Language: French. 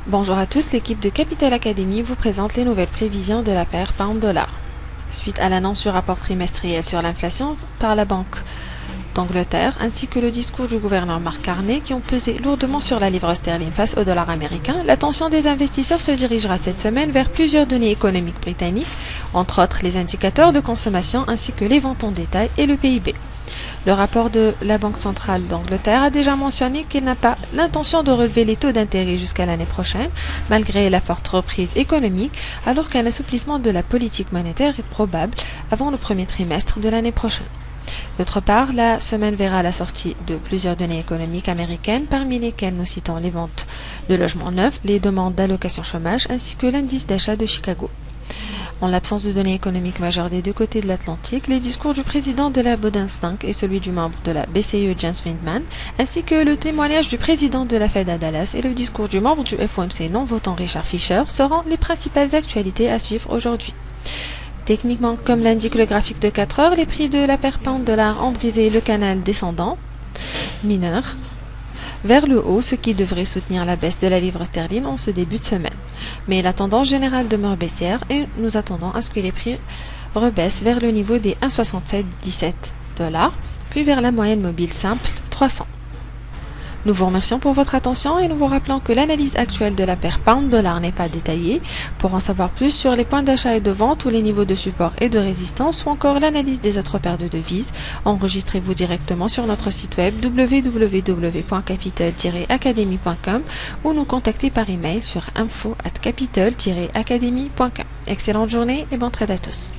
Bonjour à tous, l'équipe de Capital Academy vous présente les nouvelles prévisions de la paire pound-dollar. Suite à l'annonce du rapport trimestriel sur l'inflation par la Banque d'Angleterre, ainsi que le discours du gouverneur Mark Carney qui ont pesé lourdement sur la livre sterling face au dollar américain, l'attention des investisseurs se dirigera cette semaine vers plusieurs données économiques britanniques, entre autres les indicateurs de consommation ainsi que les ventes en détail et le PIB. Le rapport de la Banque centrale d'Angleterre a déjà mentionné qu'il n'a pas l'intention de relever les taux d'intérêt jusqu'à l'année prochaine, malgré la forte reprise économique, alors qu'un assouplissement de la politique monétaire est probable avant le premier trimestre de l'année prochaine. D'autre part, la semaine verra la sortie de plusieurs données économiques américaines, parmi lesquelles nous citons les ventes de logements neufs, les demandes d'allocation chômage ainsi que l'indice d'achat de Chicago. En l'absence de données économiques majeures des deux côtés de l'Atlantique, les discours du président de la Bundesbank et celui du membre de la BCE Jens Windman, ainsi que le témoignage du président de la Fed à Dallas et le discours du membre du FOMC non votant Richard Fisher seront les principales actualités à suivre aujourd'hui. Techniquement, comme l'indique le graphique de 4 heures, les prix de la paire pound-dollar ont brisé le canal descendant mineur vers le haut, ce qui devrait soutenir la baisse de la livre sterling en ce début de semaine. Mais la tendance générale demeure baissière et nous attendons à ce que les prix rebaissent vers le niveau des 1,6717 $, puis vers la moyenne mobile simple 300. Nous vous remercions pour votre attention et nous vous rappelons que l'analyse actuelle de la paire pound-dollar n'est pas détaillée. Pour en savoir plus sur les points d'achat et de vente ou les niveaux de support et de résistance ou encore l'analyse des autres paires de devises, enregistrez-vous directement sur notre site web www.capital-academy.com ou nous contactez par email sur info@capital-academy.com. Excellente journée et bon trade à tous.